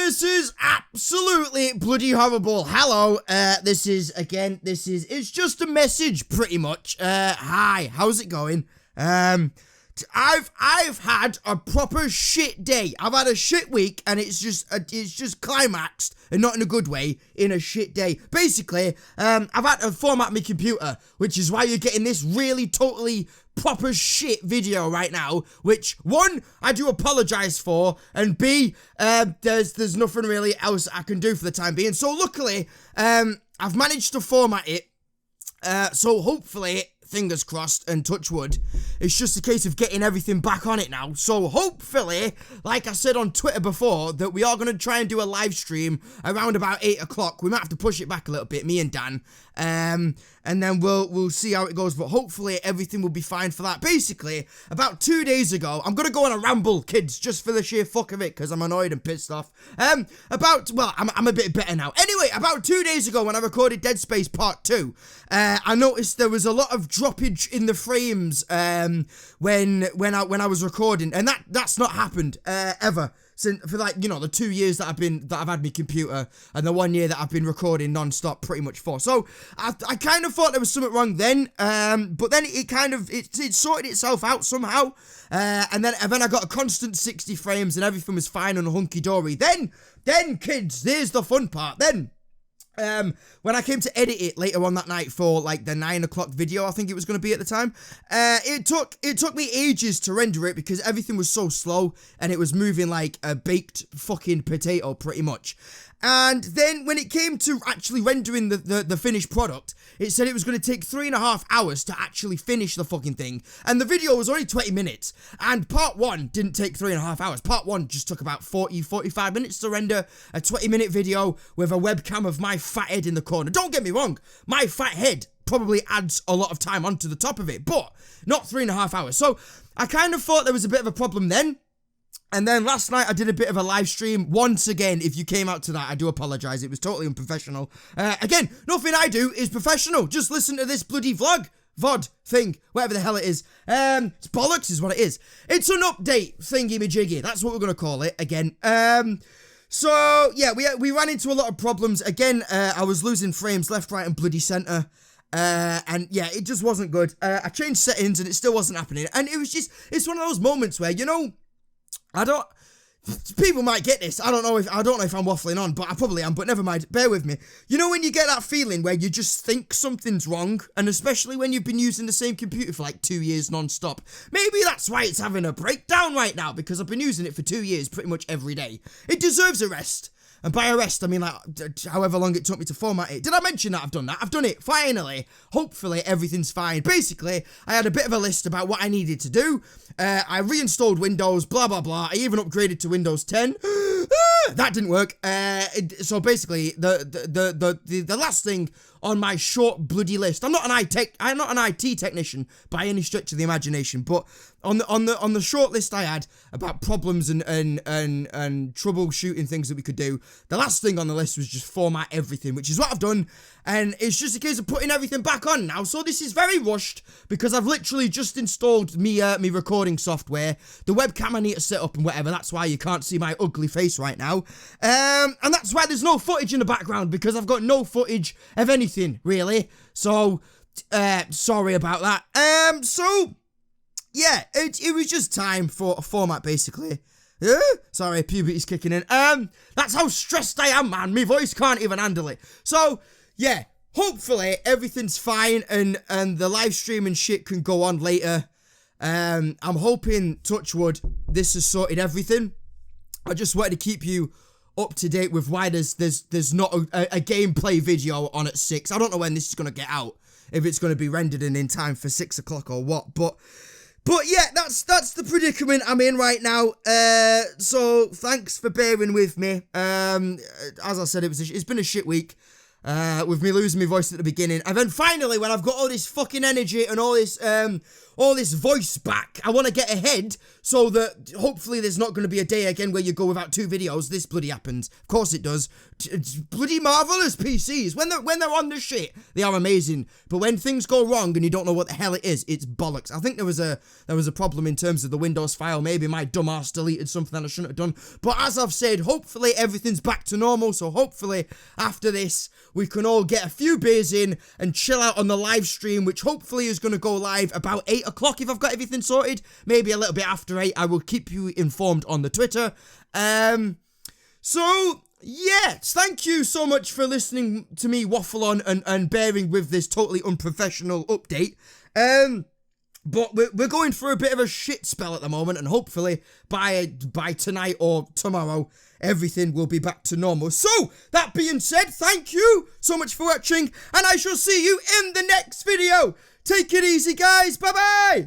This is absolutely bloody horrible. Hello, it's just a message pretty much. Hi, how's it going? I've had a proper shit day. I've had a shit week, and it's just climaxed, and not in a good way, in a shit day. Basically, I've had to format my computer, which is why you're getting this really totally proper shit video right now, which, one, I do apologize for, and B, there's nothing really else I can do for the time being. So luckily, I've managed to format it, so hopefully, fingers crossed and touch wood, it's just a case of getting everything back on it now. So hopefully, like I said on Twitter before, that we are going to try and do a live stream around about 8 o'clock. We might have to push it back a little bit, me and Dan, and then we'll see how it goes, but hopefully everything will be fine for that. Basically, about 2 days ago, I'm going to go on a ramble, kids, just for the sheer fuck of it, because I'm annoyed and pissed off. I'm a bit better now. Anyway, about 2 days ago, when I recorded Dead Space Part 2, I noticed there was a lot of droppage in the frames, when I was recording, and that's not happened, ever. Since, for like, you know, the 2 years that I've had my computer, and the 1 year that I've been recording non-stop pretty much for. So, I kind of thought there was something wrong then, but then it sorted itself out somehow, and then I got a constant 60 frames, and everything was fine and hunky-dory. Then, kids, there's the fun part, when I came to edit it later on that night for like the 9 o'clock video, I think it was going to be at the time, it took me ages to render it because everything was so slow and it was moving like a baked fucking potato pretty much. And then when it came to actually rendering the finished product, it said it was going to take 3.5 hours to actually finish the fucking thing. And the video was only 20 minutes. And part 1 didn't take 3.5 hours. Part 1 just took about 45 minutes to render a 20-minute video with a webcam of my fat head in the corner. Don't get me wrong, my fat head probably adds a lot of time onto the top of it, but not 3.5 hours. So I kind of thought there was a bit of a problem then. And then last night I did a bit of a live stream. Once again, if you came out to that, I do apologise. It was totally unprofessional. Again, nothing I do is professional. Just listen to this bloody VOD thing, whatever the hell it is. It's bollocks is what it is. It's an update thingy-majiggy. That's what we're going to call it again. So, yeah, we ran into a lot of problems. Again, I was losing frames left, right, and bloody centre. And yeah, it just wasn't good. I changed settings and it still wasn't happening. And it's one of those moments where, you know, people might get this. I don't know if I'm waffling on, but I probably am, but never mind. Bear with me. You know when you get that feeling where you just think something's wrong, and especially when you've been using the same computer for like 2 years non-stop. Maybe that's why it's having a breakdown right now, because I've been using it for 2 years pretty much every day. It deserves a rest. And by a rest, I mean like however long it took me to format it. Did I mention that I've done that? I've done it, finally. Hopefully everything's fine. Basically, I had a bit of a list about what I needed to do. I reinstalled Windows, blah, blah, blah. I even upgraded to Windows 10. That didn't work. So basically, the last thing on my short bloody list. I'm not an IT technician by any stretch of the imagination, but on the short list I had about problems and troubleshooting things that we could do, the last thing on the list was just format everything, which is what I've done, and it's just a case of putting everything back on now. So this is very rushed because I've literally just installed me recording software, the webcam I need to set up and whatever. That's why you can't see my ugly face right now, and that's why there's no footage in the background, because I've got no footage of anything really. So sorry about that. So yeah, it was just time for a format, basically. Sorry, puberty's kicking in. That's how stressed I am, man. My voice can't even handle it. So, yeah, hopefully everything's fine and the live stream and shit can go on later. I'm hoping, touch wood, this has sorted everything. I just wanted to keep you up to date with why there's not a gameplay video on at 6. I don't know when this is going to get out, if it's going to be rendered in time for 6 o'clock or what, but yeah, that's the predicament I'm in right now. So thanks for bearing with me. As I said, it's been a shit week. With me losing my voice at the beginning, and then finally, when I've got all this fucking energy and all all this voice back. I want to get ahead so that hopefully there's not going to be a day again where you go without 2 videos. This bloody happens. Of course it does. It's bloody marvelous PCs. When they're on the shit, they are amazing. But when things go wrong and you don't know what the hell it is, it's bollocks. I think there was a problem in terms of the Windows file. Maybe my dumb ass deleted something that I shouldn't have done. But as I've said, hopefully everything's back to normal. So hopefully after this, we can all get a few beers in and chill out on the live stream, which hopefully is going to go live about 8 o'clock if I've got everything sorted. Maybe a little bit after 8. I will keep you informed on the Twitter. So, yes, thank you so much for listening to me waffle on and bearing with this totally unprofessional update. But we're going through a bit of a shit spell at the moment, and hopefully by tonight or tomorrow, everything will be back to normal. So, that being said, thank you so much for watching, and I shall see you in the next video. Take it easy, guys. Bye-bye.